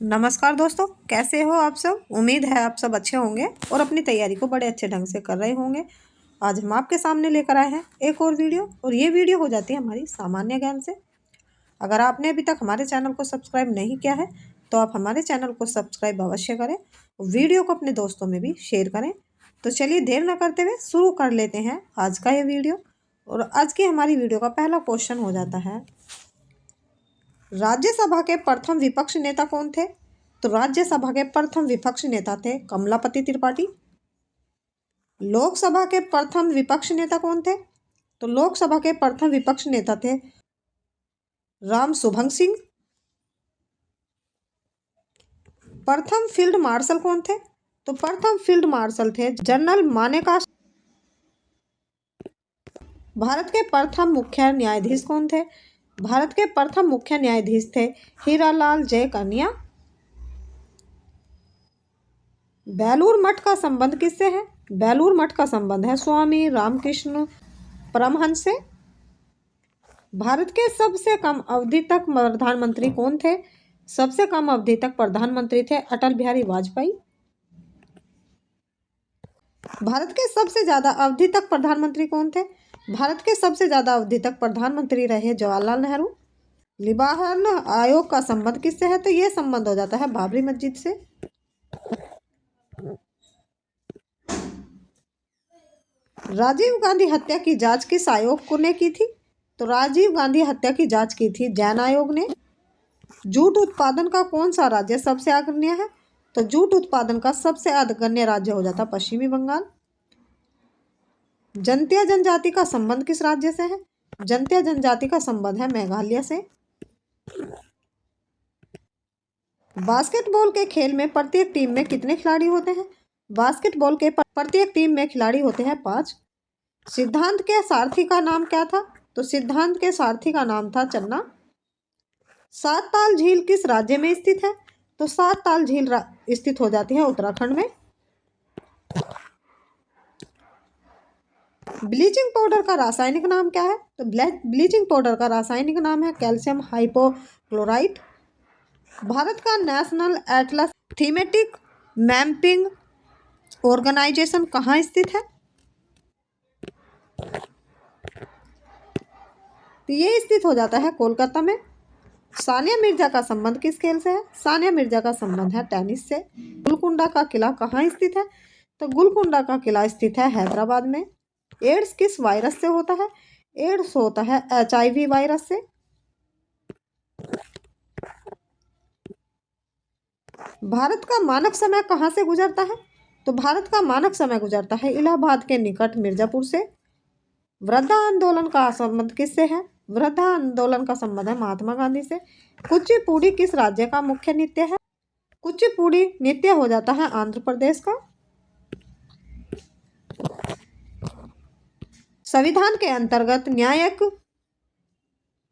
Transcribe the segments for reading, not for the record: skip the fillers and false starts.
नमस्कार दोस्तों, कैसे हो आप सब। उम्मीद है आप सब अच्छे होंगे और अपनी तैयारी को बड़े अच्छे ढंग से कर रहे होंगे। आज हम आपके सामने लेकर आए हैं एक और वीडियो, और ये वीडियो हो जाती है हमारी सामान्य ज्ञान से। अगर आपने अभी तक हमारे चैनल को सब्सक्राइब नहीं किया है तो आप हमारे चैनल को सब्सक्राइब अवश्य करें और वीडियो को अपने दोस्तों में भी शेयर करें। तो चलिए देर न करते हुए शुरू कर लेते हैं आज का ये वीडियो। और आज की हमारी वीडियो का पहला क्वेश्चन हो जाता है, राज्यसभा के प्रथम विपक्ष नेता कौन थे। तो राज्यसभा के प्रथम विपक्ष नेता थे कमलापति त्रिपाठी। लोकसभा के प्रथम विपक्ष नेता कौन थे। तो लोकसभा के प्रथम विपक्ष नेता थे राम सुभंग सिंह। प्रथम फील्ड मार्शल कौन थे। तो प्रथम फील्ड मार्शल थे जनरल मानेकशॉ। भारत के प्रथम मुख्य न्यायाधीश कौन थे। भारत के प्रथम मुख्य न्यायाधीश थे हीरालाल जय कन्या। बेलूर मठ का संबंध किससे है। बेलूर मठ का संबंध है स्वामी रामकृष्ण परमहंस से। भारत के सबसे कम अवधि तक प्रधानमंत्री कौन थे। सबसे कम अवधि तक प्रधानमंत्री थे अटल बिहारी वाजपेयी। भारत के सबसे ज्यादा अवधि तक प्रधानमंत्री कौन थे। भारत के सबसे ज्यादा अवधि तक प्रधानमंत्री रहे जवाहरलाल नेहरू। लिबाहन आयोग का संबंध किससे है। तो ये संबंध हो जाता है बाबरी मस्जिद से। राजीव गांधी हत्या की जांच किस आयोग ने की थी। तो राजीव गांधी हत्या की जांच की थी जैन आयोग ने। जूट उत्पादन का कौन सा राज्य सबसे अग्रणी है। तो जूट उत्पादन का सबसे अग्रणी राज्य हो जाता पश्चिमी बंगाल। जंतिया जनजाति का संबंध किस राज्य से है। जंतिया जनजाति का संबंध है मेघालय से। बास्केटबॉल के खेल में प्रत्येक टीम में कितने खिलाड़ी होते हैं। बास्केटबॉल के प्रत्येक टीम में खिलाड़ी होते हैं 5। सिद्धांत के सारथी का नाम क्या था। तो सिद्धांत के सारथी का नाम था चन्ना। सात ताल झील किस राज्य में स्थित है। तो सात ताल झील स्थित हो जाती है उत्तराखंड में। ब्लीचिंग पाउडर का रासायनिक नाम क्या है। तो ब्लीचिंग पाउडर का रासायनिक नाम है कैल्शियम हाइपोक्लोराइट। भारत का national atlas thematic mapping organisation कहाँ स्थित है। तो ये स्थित हो जाता है कोलकाता में। सानिया मिर्जा का संबंध किस खेल से है। सानिया मिर्जा का संबंध है टेनिस से। गुलकुंडा का किला कहाँ स्थित है। तो गुलकुंडा का किला स्थित है हैदराबाद में। एड्स किस वायरस से होता है। एड्स होता है HIV वायरस से। भारत का मानक समय कहाँ से गुजरता है। तो भारत का मानक समय गुजरता है इलाहाबाद के निकट मिर्जापुर से। वृद्धा आंदोलन का संबंध किससे है। वृद्धा आंदोलन का संबंध है महात्मा गांधी से। कुचिपुड़ी किस राज्य का मुख्य नृत्य है। कुचिपुड़ी नृत्य हो जाता है आंध्र प्रदेश का। संविधान के अंतर्गत न्यायिक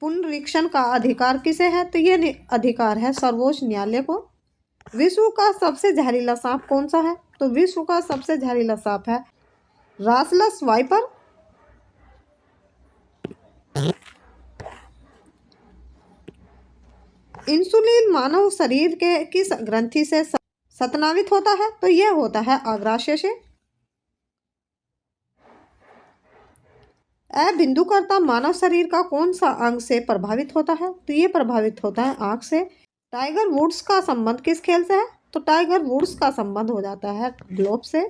पुनरीक्षण का अधिकार किसे है। तो ये अधिकार है सर्वोच्च न्यायालय को। विश्व का सबसे जहरीला सांप कौन सा है। तो विश्व का सबसे जहरीला सांप है रासलस वाइपर। इंसुलिन मानव शरीर के किस ग्रंथि से संतनावित होता है। तो यह होता है अग्राशय से। बिंदुकर्ता मानव शरीर का कौन सा अंग से प्रभावित होता है। तो ये प्रभावित होता है आंख से। टाइगर वुड्स का संबंध किस खेल से है। तो टाइगर वुड्स का संबंध हो जाता है ग्लोब से।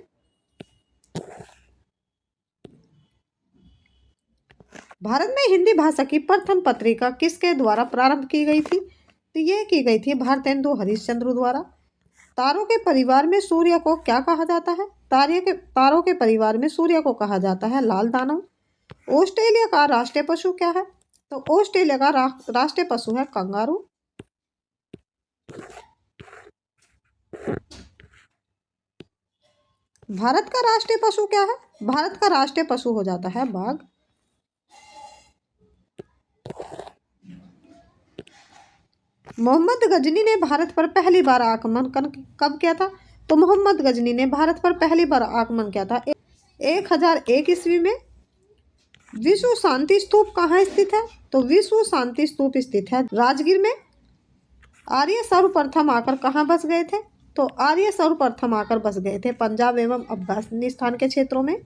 भारत में हिंदी भाषा की प्रथम पत्रिका किसके द्वारा प्रारंभ की गई थी। तो ये की गई थी भारतेंदु हरिश्चंद्र द्वारा। तारों के परिवार में सूर्य को क्या कहा जाता है। तारों के परिवार में सूर्य को कहा जाता है लाल दानव। ऑस्ट्रेलिया का राष्ट्रीय पशु क्या है। तो ऑस्ट्रेलिया का राष्ट्रीय पशु है कंगारू। भारत का राष्ट्रीय पशु क्या है। भारत का राष्ट्रीय पशु हो जाता है बाघ। मोहम्मद गजनी ने भारत पर पहली बार आक्रमण कब किया था। तो मोहम्मद गजनी ने भारत पर पहली बार आक्रमण किया था 1001 ईस्वी में। विश्व शांति स्तूप कहाँ स्थित है। तो विश्व शांति स्तूप स्थित है राजगीर में। आर्य सर्वप्रथम आकर कहाँ बस गए थे? तो आर्य सर्वप्रथम आकर बस गए थे पंजाब एवं अफगानिस्तान के क्षेत्रों में।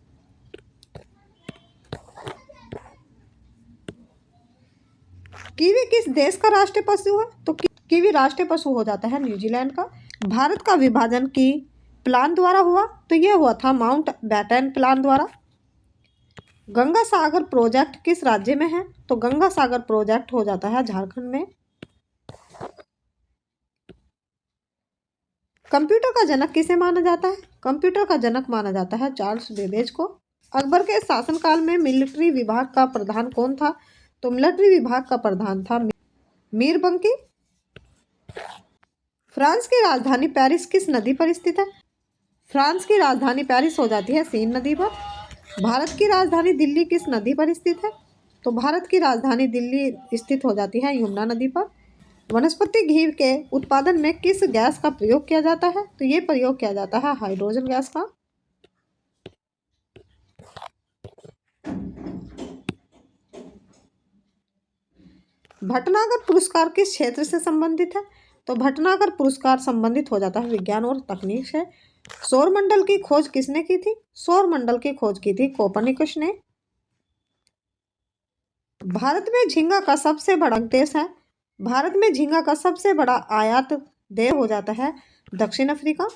कीवी किस देश का राष्ट्रीय पशु है? तो कीवी राष्ट्रीय पशु हो जाता है न्यूजीलैंड का। भारत का विभाजन की प्लान द्वारा हुआ? तो यह हुआ था माउंट बैटन प्लान द्वारा। गंगा सागर प्रोजेक्ट किस राज्य में है? तो गंगा सागर प्रोजेक्ट हो जाता है झारखंड में। कंप्यूटर का जनक किसे माना जाता है? कंप्यूटर का जनक माना जाता है चार्ल्स बेबेज को। अकबर के शासनकाल में मिलिट्री विभाग का प्रधान कौन था? तो मिलिट्री विभाग का प्रधान था मीरबंकी। फ्रांस की राजधानी पेरिस किस नदी पर स्थित है? फ्रांस की राजधानी पेरिस हो जाती है सीन नदी पर। भारत की राजधानी दिल्ली किस नदी पर स्थित है? तो भारत की राजधानी दिल्ली स्थित हो जाती है यमुना नदी पर। वनस्पति घी के उत्पादन में किस गैस का प्रयोग किया जाता है? तो ये प्रयोग किया जाता है हाइड्रोजन गैस का। भटनागर पुरस्कार किस क्षेत्र से संबंधित है? तो भटनागर पुरस्कार संबंधित हो जाता है विज्ञान और तकनीक से। सौरमंडल की खोज किसने की थी? सौरमंडल की खोज की थी कोपरनिकस ने। भारत में झींगा का सबसे बड़ा देश है? भारत में झींगा का सबसे बड़ा आयात देश हो जाता है दक्षिण अफ्रीका।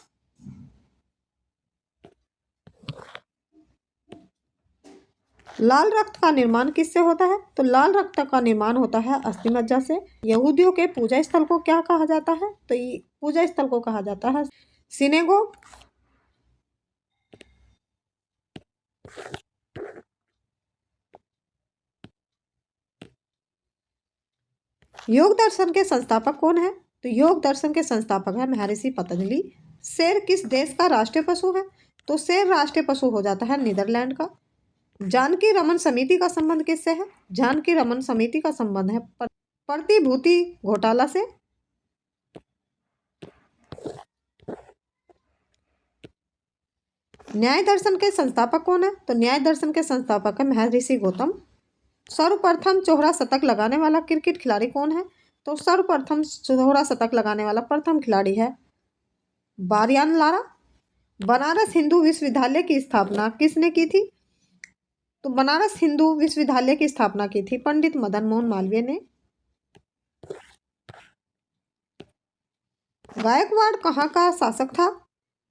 लाल रक्त का निर्माण किससे होता है? तो लाल रक्त का निर्माण होता है अस्थि मज्जा से। यहूदियों के पूजा स्थल को क्या कहा जाता है? तो ये पूजा स्थल को कहा जाता है सिनेगोग। योग दर्शन के संस्थापक कौन है? तो योग दर्शन के संस्थापक है महर्षि पतंजलि। शेर किस देश का राष्ट्रीय पशु है? तो शेर राष्ट्रीय पशु हो जाता है नीदरलैंड का। जानकी रमन समिति का संबंध किससे है? जानकी रमन समिति का संबंध है प्रतिभूति घोटाला से। न्याय दर्शन के संस्थापक कौन है? तो न्याय दर्शन के संस्थापक है महर्षि गौतम। सर्वप्रथम चौहरा शतक लगाने वाला क्रिकेट खिलाड़ी कौन है? तो सर्वप्रथम चौहरा शतक लगाने वाला प्रथम खिलाड़ी है बारियान लारा। बनारस हिंदू विश्वविद्यालय की स्थापना किसने की थी? तो बनारस हिंदू विश्वविद्यालय की स्थापना की थी पंडित मदन मोहन मालवीय ने। गायकवाड़ कहाँ का शासक था?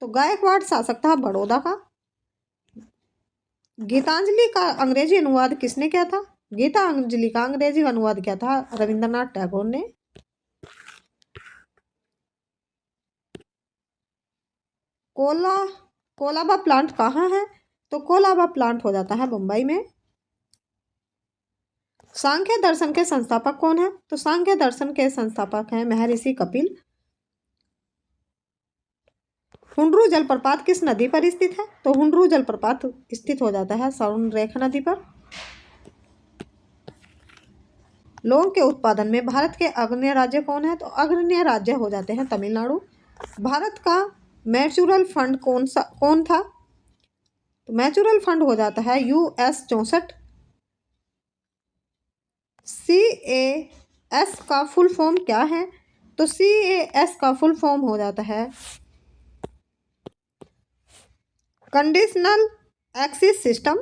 तो गायकवाड़ शासक था बड़ौदा का। गीतांजलि का अंग्रेजी अनुवाद किसने किया था? गीतांजलि का अंग्रेजी अनुवाद किया था रविंद्रनाथ टैगोर ने। कोलाबा प्लांट कहाँ है? तो कोलाबा प्लांट हो जाता है मुंबई में। सांख्य दर्शन के संस्थापक कौन है? तो सांख्य दर्शन के संस्थापक हैं महर्षि कपिल। हुंड्रू जलप्रपात किस नदी पर स्थित है? तो हुंड्रू जलप्रपात स्थित हो जाता है स्वर्णरेखा नदी पर। लौंग के उत्पादन में भारत के अग्रणी राज्य कौन है? तो अग्रणी राज्य हो जाते हैं तमिलनाडु। भारत का म्यूचुअल फंड कौन था? तो म्यूचुअल फंड हो जाता है US 64। CAS का फुल फॉर्म क्या है? तो CAS का फुल फॉर्म हो जाता है कंडीशनल एक्सेस सिस्टम।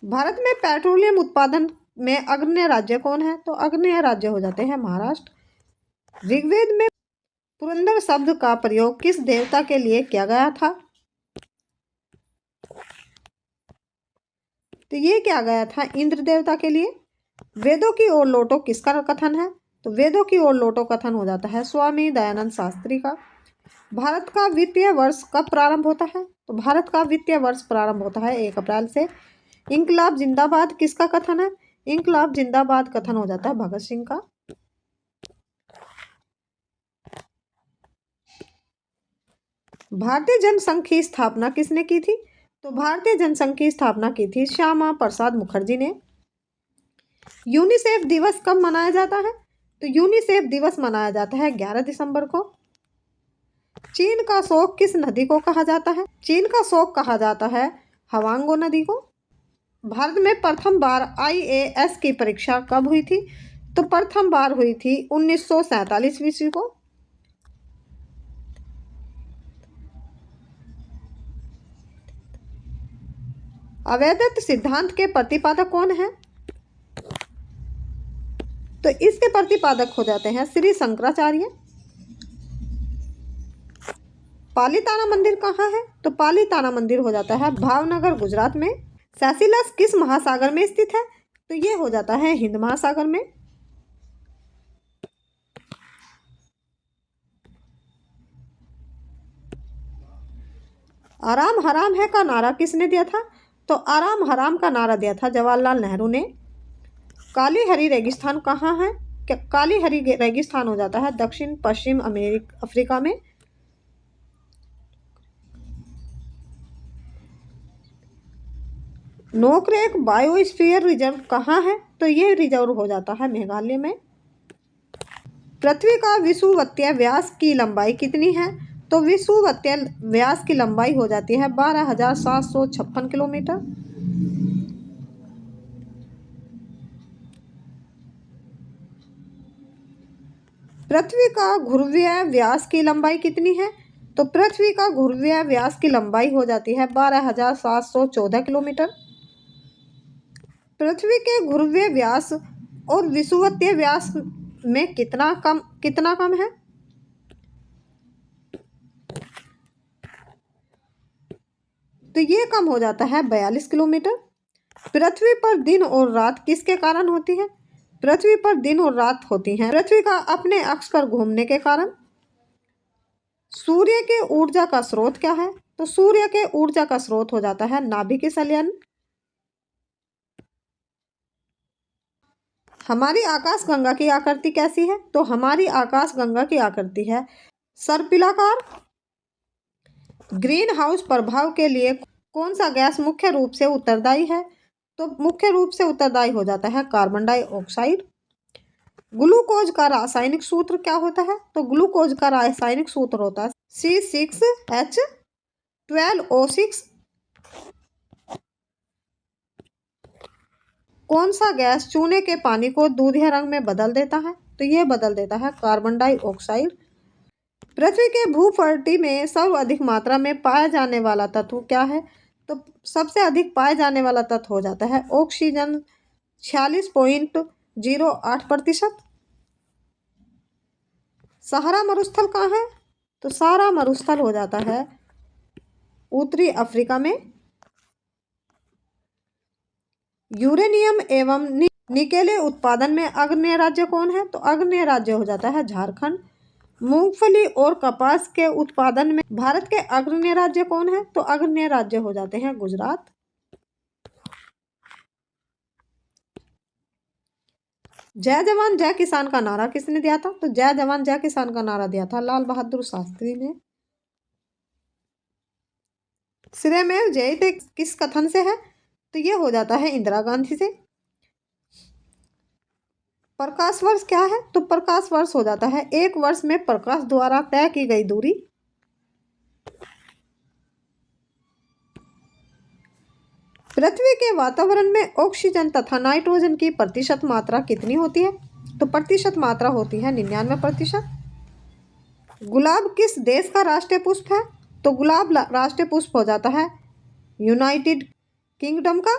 भारत में पेट्रोलियम उत्पादन में अग्रणी राज्य कौन है? तो अग्रणी राज्य हो जाते हैं महाराष्ट्र। ऋग्वेद में पुरंदर शब्द का प्रयोग किस देवता के लिए किया गया था? तो ये किया गया था इंद्र देवता के लिए। वेदों की ओर लौटो किसका कथन है? तो वेदों की ओर लौटो कथन हो जाता है स्वामी दयानंद शास्त्री का। भारत का वित्तीय वर्ष कब प्रारंभ होता है? तो भारत का वित्तीय वर्ष प्रारंभ होता है 1 अप्रैल से। इंकलाब जिंदाबाद किसका कथन है? इंकलाब जिंदाबाद कथन हो जाता है भगत सिंह का। भारतीय जनसंघ की स्थापना किसने की थी? तो भारतीय जनसंघ की स्थापना की थी श्यामा प्रसाद मुखर्जी ने। यूनिसेफ दिवस कब मनाया जाता है? तो यूनिसेफ दिवस मनाया जाता है 11 दिसंबर को। चीन का शोक किस नदी को कहा जाता है? चीन का शोक कहा जाता है हवांगो नदी को। भारत में प्रथम बार IAS की परीक्षा कब हुई थी? तो प्रथम बार हुई थी 1947 ईस्वी को। अवैधत्व सिद्धांत के प्रतिपादक कौन है? तो इसके प्रतिपादक हो जाते हैं श्री शंकराचार्य। पालीताना मंदिर कहाँ है? तो पालीताना मंदिर हो जाता है भावनगर, गुजरात में। सेशिलस किस महासागर में स्थित है? तो ये हो जाता है हिंद महासागर में। आराम हराम है का नारा किसने दिया था? तो आराम हराम का नारा दिया था जवाहरलाल नेहरू ने। काली हरी रेगिस्तान कहाँ है? काली हरी रेगिस्तान हो जाता है दक्षिण पश्चिम अफ्रीका में। नोकरेक बायोस्फीयर रिजर्व कहाँ है? तो ये रिजर्व हो जाता है मेघालय में। पृथ्वी का विषुवतीय व्यास की लंबाई कितनी है? तो विषुवतीय व्यास की लंबाई हो जाती है 12,756 किलोमीटर। पृथ्वी का ध्रुवीय व्यास की लंबाई कितनी है? तो पृथ्वी का ध्रुवीय व्यास की लंबाई हो जाती है 12,714 किलोमीटर। पृथ्वी के ध्रुवीय व्यास और विषुवतीय व्यास में कितना कम है? तो ये कम हो जाता है 42 किलोमीटर। पृथ्वी पर दिन और रात किसके कारण होती है? पृथ्वी पर दिन और रात होती है पृथ्वी का अपने अक्ष पर घूमने के कारण। सूर्य के ऊर्जा का स्रोत क्या है? तो सूर्य के ऊर्जा का स्रोत हो जाता है नाभिकीय संलयन। हमारी आकाश गंगा की आकृति कैसी है? तो हमारी आकाश गंगा की आकृति है सर्पिलाकार। ग्रीन हाउस प्रभाव के लिए कौन सा गैस मुख्य रूप से उत्तरदायी है? तो मुख्य रूप से उत्तरदायी हो जाता है कार्बन डाइऑक्साइड। ग्लूकोज का रासायनिक सूत्र क्या होता है? तो ग्लूकोज का रासायनिक सूत्र होता है C6H12O6। कौन सा गैस चूने के पानी को दूधिया रंग में बदल देता है? तो यह बदल देता है कार्बन डाइऑक्साइड। पृथ्वी के भूपटल में सर्वाधिक मात्रा में पाया जाने वाला तत्व क्या है? तो सबसे अधिक पाए जाने वाला तत्व हो जाता है ऑक्सीजन 46.08%। सहारा मरुस्थल कहाँ है? तो सहारा मरुस्थल हो जाता है उत्तरी अफ्रीका में। यूरेनियम एवं निकेले उत्पादन में अग्रणी राज्य कौन है? तो अग्रणी राज्य हो जाता है झारखंड। मूंगफली और कपास के उत्पादन में भारत के अग्रणी राज्य कौन है? तो अग्रणी राज्य हो जाते हैं गुजरात। जय जवान जय किसान का नारा किसने दिया था? तो जय जवान जय किसान का नारा दिया था लाल बहादुर शास्त्री ने। श्रेयमेव जयते किस कथन से है? तो ये हो जाता है इंदिरा गांधी से। प्रकाश वर्ष क्या है? तो प्रकाश वर्ष हो जाता है एक वर्ष में प्रकाश द्वारा तय की गई दूरी। पृथ्वी के वातावरण में ऑक्सीजन तथा नाइट्रोजन की प्रतिशत मात्रा कितनी होती है? तो प्रतिशत मात्रा होती है 99%। गुलाब किस देश का राष्ट्रीय पुष्प है? तो गुलाब राष्ट्रीय पुष्प हो जाता है यूनाइटेड किंगडम का।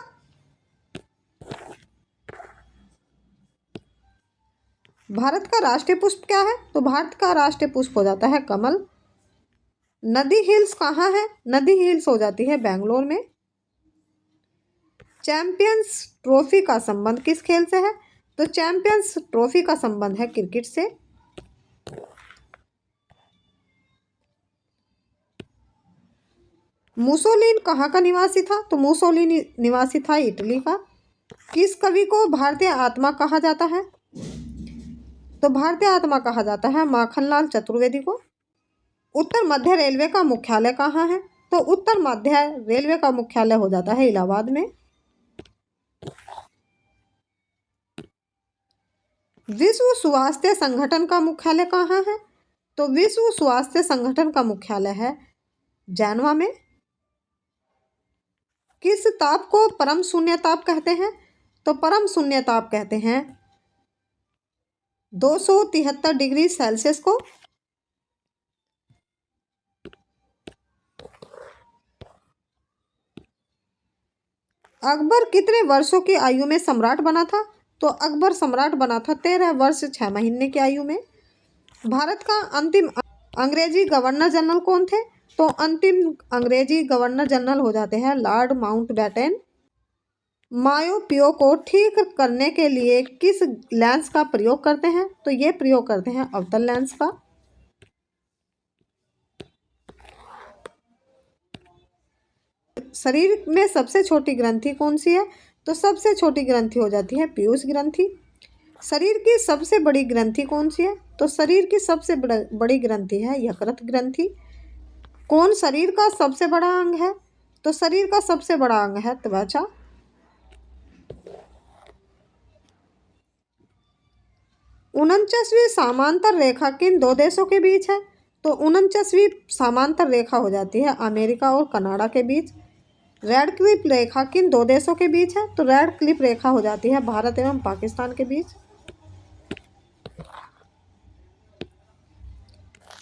भारत का राष्ट्रीय पुष्प क्या है? तो भारत का राष्ट्रीय पुष्प हो जाता है कमल। नदी हिल्स कहाँ है? नदी हिल्स हो जाती है बेंगलोर में। चैंपियंस ट्रॉफी का संबंध किस खेल से है? तो चैंपियंस ट्रॉफी का संबंध है क्रिकेट से। मुसोलिनी कहाँ का निवासी था? तो मुसोलिनी निवासी था इटली का। किस कवि को भारतीय आत्मा कहा जाता है? तो भारतीय आत्मा कहा जाता है माखनलाल चतुर्वेदी को। उत्तर मध्य रेलवे का मुख्यालय कहाँ है? तो उत्तर मध्य रेलवे का मुख्यालय हो जाता है इलाहाबाद में। विश्व स्वास्थ्य संगठन का मुख्यालय कहाँ है? तो विश्व स्वास्थ्य संगठन का मुख्यालय है जेनेवा में। किस ताप को परम शून्य ताप कहते हैं? तो परम शून्य ताप कहते हैं 273 डिग्री सेल्सियस को। अकबर कितने वर्षों की आयु में सम्राट बना था? तो अकबर सम्राट बना था 13 वर्ष 6 महीने की आयु में। भारत का अंतिम अंग्रेजी गवर्नर जनरल कौन थे? तो अंतिम अंग्रेजी गवर्नर जनरल हो जाते हैं लॉर्ड माउंटबेटन। मायोपियो को ठीक करने के लिए किस लेंस का प्रयोग करते हैं? तो ये प्रयोग करते हैं अवतल लेंस का। शरीर में सबसे छोटी ग्रंथि कौन सी है? तो सबसे छोटी ग्रंथि हो जाती है पीयूष ग्रंथि। शरीर की सबसे बड़ी ग्रंथि कौन सी है? तो शरीर की सबसे बड़ी ग्रंथि है यकृत ग्रंथि। कौन शरीर का सबसे बड़ा अंग है? तो शरीर का सबसे बड़ा अंग है त्वचा। 49वीं समांतर रेखा किन दो देशों के बीच है? तो 49वीं समांतर रेखा हो जाती है अमेरिका और कनाडा के बीच। रेड क्लिफ रेखा किन दो देशों के बीच है? तो रेड क्लिफ रेखा हो जाती है भारत एवं पाकिस्तान के बीच।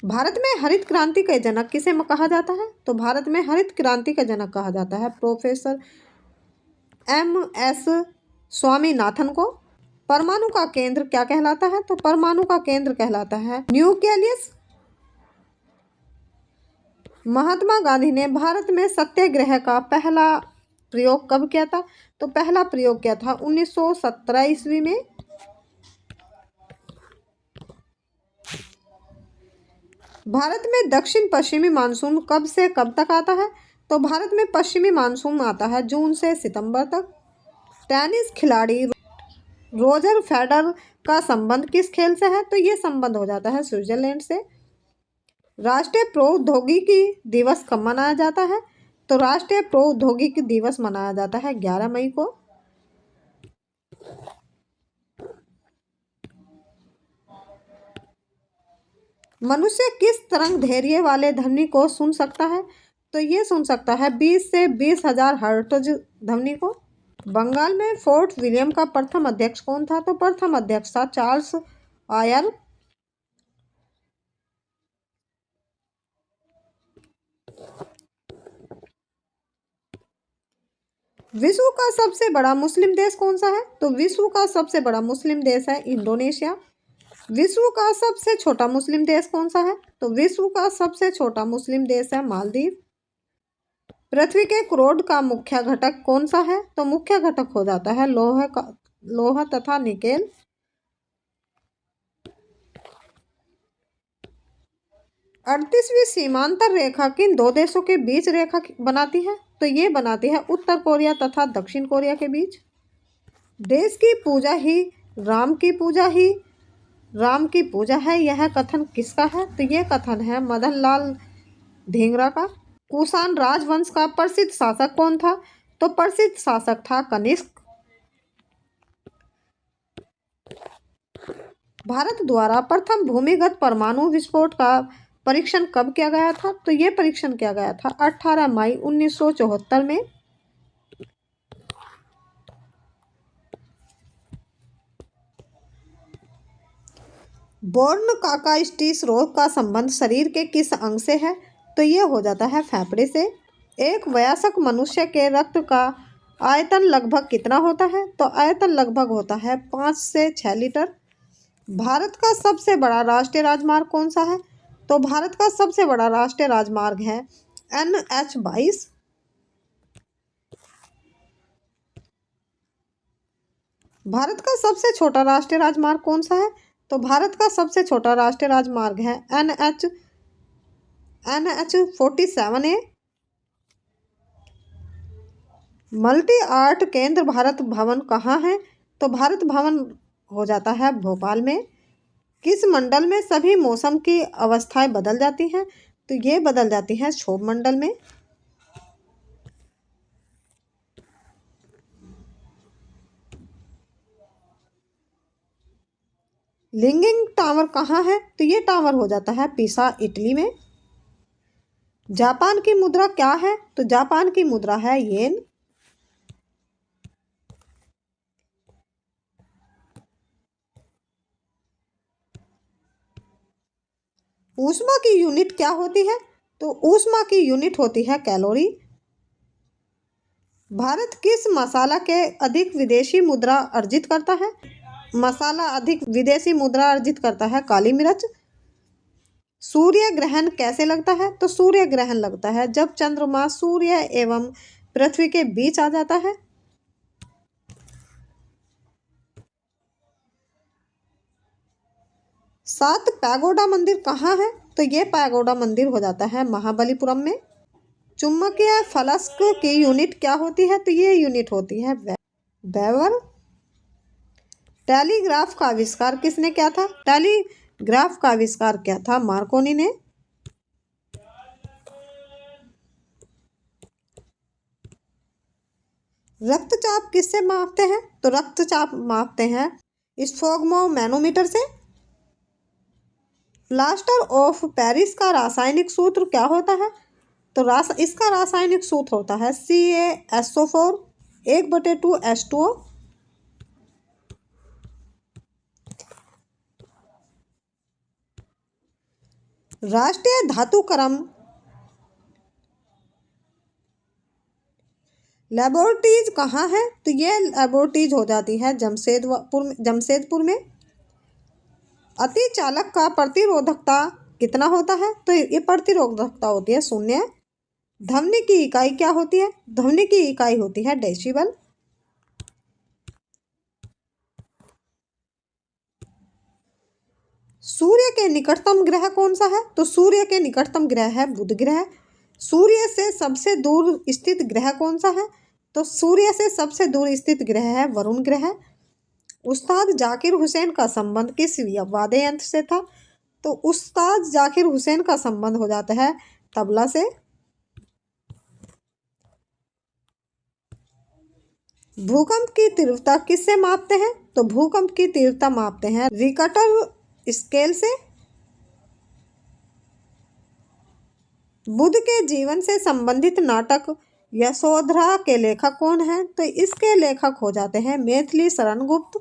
भारत में हरित क्रांति के जनक किसे कहा जाता है? तो भारत में हरित क्रांति का जनक कहा जाता है प्रोफेसर MS स्वामीनाथन को। परमाणु का केंद्र क्या कहलाता है? तो परमाणु का केंद्र कहलाता है न्यूक्लियस। महात्मा गांधी ने भारत में सत्याग्रह का पहला प्रयोग कब किया था? तो पहला प्रयोग किया था 1917 ईस्वी में। भारत में दक्षिण पश्चिमी मानसून कब से कब तक आता है? तो भारत में पश्चिमी मानसून आता है जून से सितंबर तक। टेनिस खिलाड़ी रोजर फेडरर का संबंध किस खेल से है? तो ये संबंध हो जाता है स्विट्जरलैंड से। राष्ट्रीय प्रौद्योगिकी दिवस कब मनाया जाता है? तो राष्ट्रीय प्रौद्योगिकी दिवस मनाया जाता है 11 मई को। मनुष्य किस तरंग दैर्घ्य वाले ध्वनि को सुन सकता है? तो ये सुन सकता है 20 से 20,000 हर्ट्ज ध्वनि को। बंगाल में फोर्ट विलियम का प्रथम अध्यक्ष कौन था? तो प्रथम अध्यक्ष था चार्ल्स आयर। विश्व का सबसे बड़ा मुस्लिम देश कौन सा है? तो विश्व का सबसे बड़ा मुस्लिम देश है इंडोनेशिया। विश्व का सबसे छोटा मुस्लिम देश कौन सा है? तो विश्व का सबसे छोटा मुस्लिम देश है मालदीव। पृथ्वी के क्रोड का मुख्य घटक कौन सा है? तो मुख्य घटक हो जाता है लोहा तथा निकेल। अड़तीसवीं सीमांतर रेखा किन दो देशों के बीच रेखा बनाती है? तो ये बनाती है उत्तर कोरिया तथा दक्षिण कोरिया के बीच। देश की पूजा ही राम की पूजा ही राम की पूजा है, यह कथन किसका है? तो ये कथन है मदन लाल धिंगरा का। कुषाण राजवंश का प्रसिद्ध शासक कौन था? तो प्रसिद्ध शासक था कनिष्क। भारत द्वारा प्रथम भूमिगत परमाणु विस्फोट का परीक्षण कब किया गया था? तो ये परीक्षण किया गया था 18 मई 1974 में। बोर्न काकास्टीस रोग का संबंध शरीर के किस अंग से है? तो ये हो जाता है फेफड़े से। एक वयस्क मनुष्य के रक्त का आयतन लगभग कितना होता है? तो आयतन लगभग होता है 5 से 6 लीटर। भारत का सबसे बड़ा राष्ट्रीय राजमार्ग कौन सा है? तो भारत का सबसे बड़ा राष्ट्रीय राजमार्ग है NH 22। भारत का सबसे छोटा राष्ट्रीय राजमार्ग कौन सा है? तो भारत का सबसे छोटा राष्ट्रीय राजमार्ग है NH 47A। मल्टी आर्ट केंद्र भारत भवन कहाँ है? तो भारत भवन हो जाता है भोपाल में। किस मंडल में सभी मौसम की अवस्थाएं बदल जाती हैं? तो ये बदल जाती हैं क्षोभ मंडल में। लिंगिंग टावर कहाँ है? तो ये टावर हो जाता है पीसा इटली में। जापान की मुद्रा क्या है? तो जापान की मुद्रा है येन। ऊष्मा की यूनिट क्या होती है? तो ऊष्मा की यूनिट होती है कैलोरी। भारत किस मसाला के अधिक विदेशी मुद्रा अर्जित करता है? मसाला अधिक विदेशी मुद्रा अर्जित करता है काली मिर्च। सूर्य ग्रहण कैसे लगता है? तो सूर्य ग्रहण लगता है जब चंद्रमा सूर्य एवं पृथ्वी के बीच आ जाता है। 7 पैगोडा मंदिर कहाँ है? तो ये पैगोडा मंदिर हो जाता है महाबलीपुरम में। चुंबकीय फलक की यूनिट क्या होती है? तो ये यूनिट होती है वेबर। टेलीग्राफ का आविष्कार किसने किया था? टेलीग्राफ का आविष्कार किया था मार्कोनी ने। रक्तचाप किससे मापते हैं? तो रक्तचाप मापते हैं स्फोग्मोमैनोमीटर से। प्लास्टर ऑफ पेरिस का रासायनिक सूत्र क्या होता है? तो इसका रासायनिक सूत्र होता है CaSO4 1/2H2O। राष्ट्रीय धातुक्रम लेबोरेटरीज कहाँ है? तो ये लेबोरेटरीज हो जाती है जमशेदपुर में। अति चालक का प्रतिरोधकता कितना होता है? तो ये प्रतिरोधकता होती है 0। ध्वनि की इकाई क्या होती है? ध्वनि की इकाई होती है डेसिबल। सूर्य के निकटतम ग्रह कौन सा है? तो सूर्य के निकटतम ग्रह है बुध ग्रह। सूर्य से सबसे दूर स्थित ग्रह कौन सा है? तो सूर्य से सबसे दूर स्थित ग्रह है वरुण ग्रह। उस्ताद जाकिर हुसैन का संबंध किस वाद्य यंत्र से था? तो उस्ताद जाकिर हुसैन का संबंध हो जाता है तबला से। भूकंप की तीव्रता किससे मापते हैं? तो भूकंप की तीव्रता मापते हैं रिक्टर स्केल से। बुद्ध के जीवन से संबंधित नाटक यशोधरा के लेखक कौन है? तो इसके लेखक हो जाते हैं मैथिली शरण गुप्त।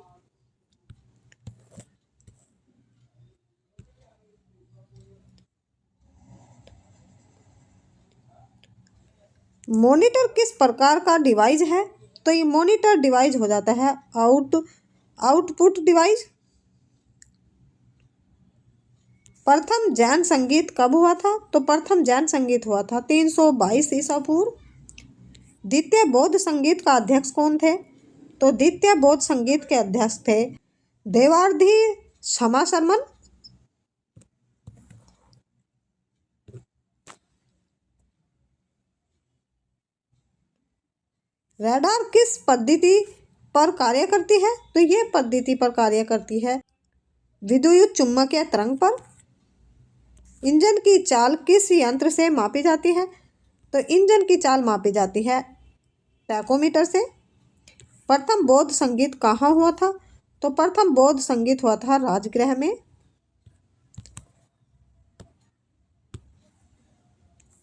मॉनिटर किस प्रकार का डिवाइस है? तो ये मॉनिटर डिवाइस हो जाता है आउटपुट डिवाइस। प्रथम जैन संगीत कब हुआ था? तो प्रथम जैन संगीत हुआ था 322 ईसा पूर्व। द्वितीय बौद्ध संगीत का अध्यक्ष कौन थे? तो द्वितीय बौद्ध संगीत के अध्यक्ष थे देवार्धी क्षमा शर्मन। रडार किस पद्धति पर कार्य करती है? तो ये पद्धति पर कार्य करती है विद्युत चुम्बकीय तरंग पर। इंजन की चाल किस यंत्र से मापी जाती है? तो इंजन की चाल मापी जाती है टैकोमीटर से। प्रथम बौद्ध संगीत कहाँ हुआ था? तो प्रथम बौद्ध संगीत हुआ था राजगृह में।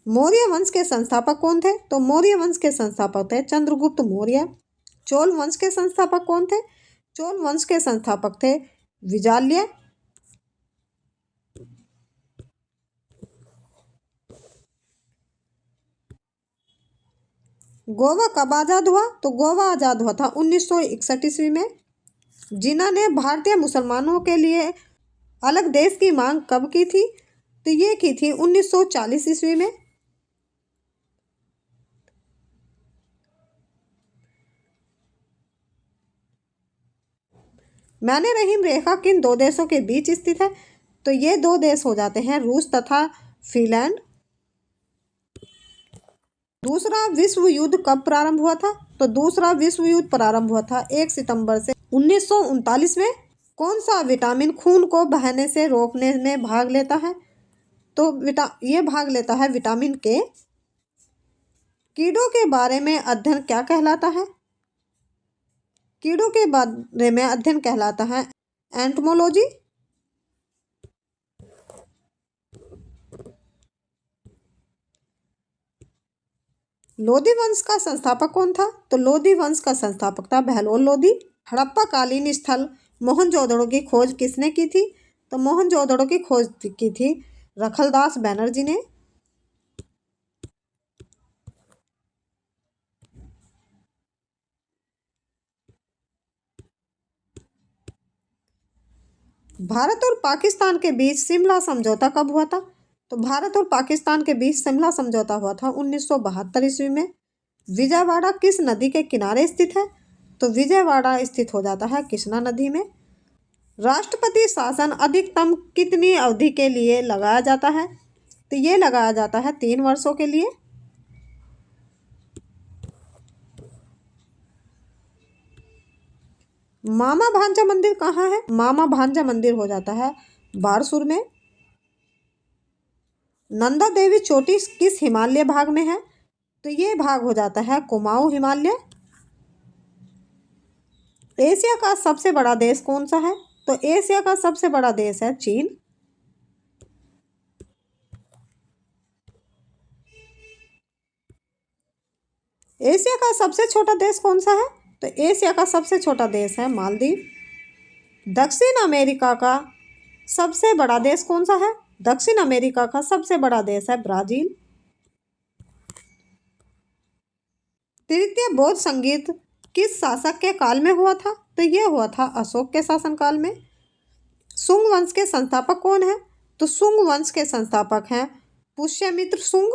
मौर्य वंश के संस्थापक कौन थे? तो मौर्य वंश के संस्थापक थे चंद्रगुप्त मौर्य। चोल वंश के संस्थापक कौन थे? चोल वंश के संस्थापक थे विजाल्य। गोवा कब आजाद हुआ? तो गोवा आजाद हुआ था 1961 ईस्वी में। जिन्ना ने भारतीय मुसलमानों के लिए अलग देश की मांग कब की थी? तो ये की थी 1940 ईस्वी में। मैंने रहीम रेखा किन 2 देशों के बीच स्थित है? तो ये 2 देश हो जाते हैं रूस तथा फिनलैंड। दूसरा विश्व युद्ध कब प्रारंभ हुआ था? तो दूसरा विश्व युद्ध प्रारंभ हुआ था 1 सितंबर से 1939 में। कौन सा विटामिन खून को बहने से रोकने में भाग लेता है? तो ये भाग लेता है विटामिन के। कीड़ों के बारे में अध्ययन क्या कहलाता है? कीड़ों के बारे में अध्ययन कहलाता है एंटोमोलॉजी। लोधी वंश का संस्थापक कौन था? तो लोधी वंश का संस्थापक था बहलोल लोधी। हड़प्पा कालीन स्थल मोहनजोदड़ो की खोज किसने की थी? तो मोहनजोदड़ो की खोज की थी रखलदास बनर्जी ने। भारत और पाकिस्तान के बीच शिमला समझौता कब हुआ था? तो भारत और पाकिस्तान के बीच शिमला समझौता हुआ था 1972 ईस्वी में। विजयवाड़ा किस नदी के किनारे स्थित है? तो विजयवाड़ा स्थित हो जाता है कृष्णा नदी में। राष्ट्रपति शासन अधिकतम कितनी अवधि के लिए लगाया जाता है? तो ये लगाया जाता है 3 वर्षों के लिए। मामा भांजा मंदिर कहाँ है? मामा भांजा मंदिर हो जाता है बारसूर में। नंदा देवी चोटी किस हिमालय भाग में है? तो ये भाग हो जाता है कुमाऊं हिमालय। एशिया का सबसे बड़ा देश कौन सा है? तो एशिया का सबसे बड़ा देश है चीन। एशिया का सबसे छोटा देश कौन सा है? तो एशिया का सबसे छोटा देश है मालदीव। दक्षिण अमेरिका का सबसे बड़ा देश कौन सा है? दक्षिण अमेरिका का सबसे बड़ा देश है ब्राजील। तृतीय बौद्ध संगीत किस शासक के काल में हुआ था? तो ये हुआ था अशोक के शासनकाल में। सुंग वंश के संस्थापक कौन है? तो सुंग वंश के संस्थापक हैं पुष्यमित्र सुंग।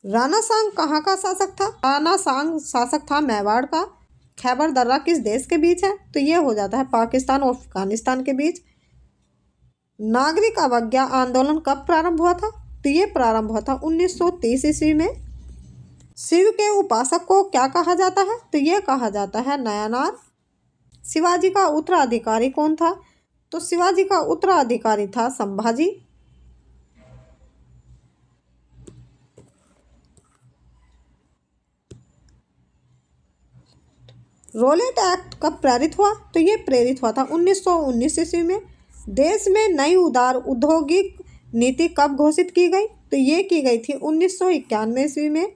राणा सांग कहाँ का शासक था? राणा सांग शासक था मेवाड़ का। खैबर दर्रा किस देश के बीच है? तो ये हो जाता है पाकिस्तान और अफगानिस्तान के बीच। नागरिक अवज्ञा आंदोलन कब प्रारंभ हुआ था? तो ये प्रारंभ हुआ था 1930 ईस्वी में। शिव के उपासक को क्या कहा जाता है? तो ये कहा जाता है नयनार। शिवाजी का उत्तराधिकारी कौन था? तो शिवाजी का उत्तराधिकारी था संभाजी। रोलेट एक्ट कब प्रेरित हुआ? तो ये प्रेरित हुआ था 1919 ईस्वी में। देश में नई उदार औद्योगिक नीति कब घोषित की गई? तो ये की गई थी 1991 ईस्वी में।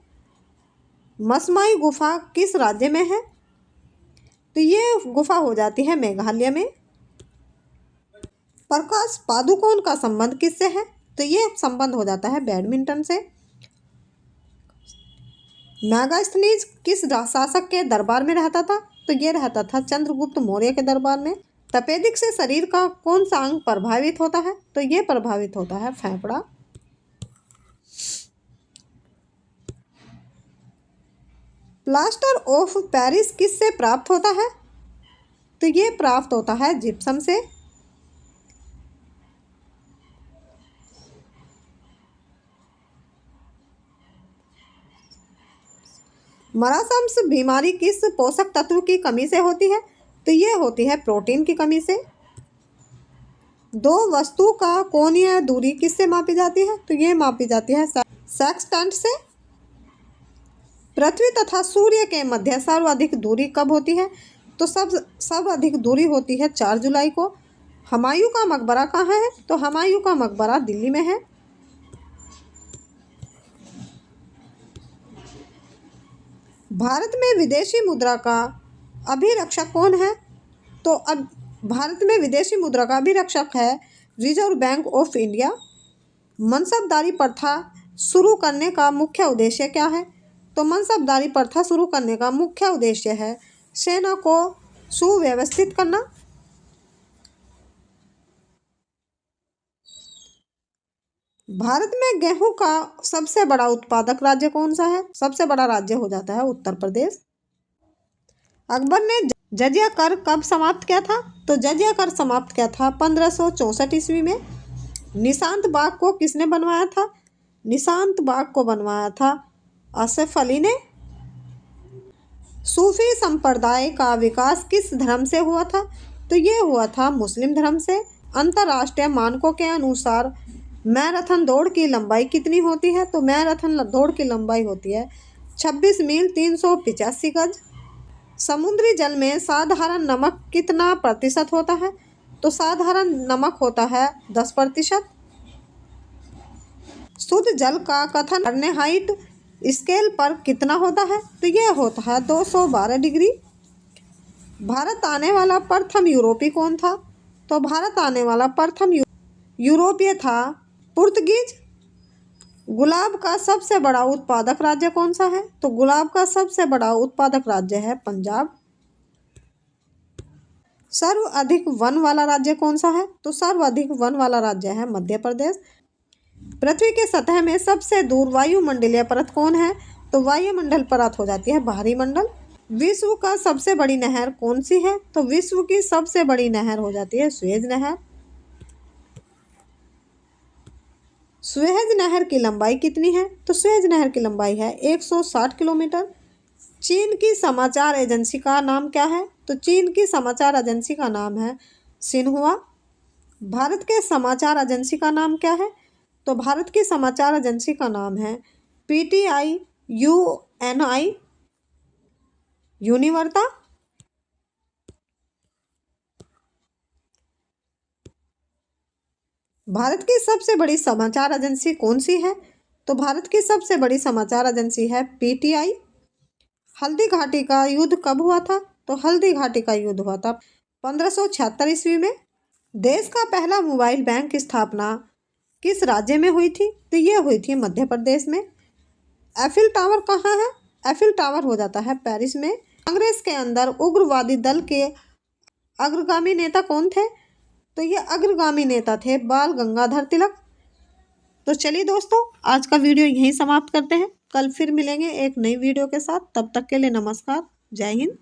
मसमाई गुफा किस राज्य में है? तो ये गुफा हो जाती है मेघालय में। प्रकाश पादुकोण का संबंध किससे है? तो ये संबंध हो जाता है बैडमिंटन से। मेगास्थनीज किस शासक के दरबार में रहता था? तो ये रहता था चंद्रगुप्त मौर्य के दरबार में। तपेदिक से शरीर का कौन सा अंग प्रभावित होता है? तो ये प्रभावित होता है फेफड़ा। प्लास्टर ऑफ पेरिस किससे प्राप्त होता है? तो ये प्राप्त होता है जिप्सम से। मरासम्स बीमारी किस पोषक तत्व की कमी से होती है? तो ये होती है प्रोटीन की कमी से। दो वस्तु का कोणीय दूरी किससे मापी जाती है? तो ये मापी जाती है सेक्सटेंट से। पृथ्वी तथा सूर्य के मध्य सर्वाधिक दूरी कब होती है? तो सर्वाधिक दूरी होती है 4 जुलाई को। हुमायूं का मकबरा कहाँ है? तो हुमायूं का मकबरा दिल्ली में है। भारत में विदेशी मुद्रा का अभिरक्षक कौन है? तो अब भारत में विदेशी मुद्रा का अभिरक्षक है रिजर्व बैंक ऑफ इंडिया। मनसबदारी प्रथा शुरू करने का मुख्य उद्देश्य क्या है? तो मनसबदारी प्रथा शुरू करने का मुख्य उद्देश्य है सेना को सुव्यवस्थित करना। भारत में गेहूं का सबसे बड़ा उत्पादक राज्य कौन सा है? सबसे बड़ा राज्य हो जाता है उत्तर प्रदेश। अकबर ने जजिया कर कब समाप्त किया था? तो जजिया कर समाप्त किया था 1564 ईस्वी में। निशांत बाग को किसने बनवाया था? निशांत बाग को बनवाया था आसिफ अली ने। सूफी संप्रदाय का विकास किस धर्म से हुआ था? तो ये हुआ था मुस्लिम धर्म से। अंतर्राष्ट्रीय मानकों के अनुसार मैराथन दौड़ की लंबाई कितनी होती है? तो मैराथन दौड़ की लंबाई होती है 26 मील 385 गज। समुद्री जल में साधारण नमक कितना प्रतिशत होता है? तो साधारण नमक होता है 10%। शुद्ध जल का कथन फारेनहाइट स्केल पर कितना होता है? तो यह होता है 212 डिग्री। भारत आने वाला प्रथम यूरोपीय कौन था? तो भारत आने वाला प्रथम यूरोपीय था पुर्तगीज। गुलाब का सबसे बड़ा उत्पादक राज्य कौन सा है? तो गुलाब का सबसे बड़ा उत्पादक राज्य है पंजाब। सर्वाधिक वन वाला राज्य कौन सा है? तो सर्वाधिक वन वाला राज्य है मध्य प्रदेश। पृथ्वी के सतह में सबसे दूर वायुमंडलीय परत कौन है? तो वायुमंडल परत हो जाती है बाहरी मंडल। विश्व का सबसे बड़ी नहर कौन सी है? तो विश्व की सबसे बड़ी नहर हो जाती है सुएज नहर। सुएज नहर की लंबाई कितनी है? तो सुएज नहर की लंबाई है 160 किलोमीटर। चीन की समाचार एजेंसी का नाम क्या है? तो चीन की समाचार एजेंसी का नाम है सिन्हुआ। भारत के समाचार एजेंसी का नाम क्या है? तो भारत की समाचार एजेंसी का नाम है PTI UNI यूनिवर्ता। भारत की सबसे बड़ी समाचार एजेंसी कौन सी है? तो भारत की सबसे बड़ी समाचार एजेंसी है PTI। हल्दी घाटी का युद्ध कब हुआ था? तो हल्दी घाटी का युद्ध हुआ था 1576 ईस्वी में। देश का पहला मोबाइल बैंक की स्थापना किस राज्य में हुई थी? तो ये हुई थी मध्य प्रदेश में। एफिल टावर कहाँ है? एफिल टावर हो जाता है पेरिस में। कांग्रेस के अंदर उग्रवादी दल के अग्रगामी नेता कौन थे? तो ये अग्रगामी नेता थे बाल गंगाधर तिलक। तो चलिए दोस्तों, आज का वीडियो यहीं समाप्त करते हैं। कल फिर मिलेंगे एक नई वीडियो के साथ। तब तक के लिए नमस्कार, जय हिंद।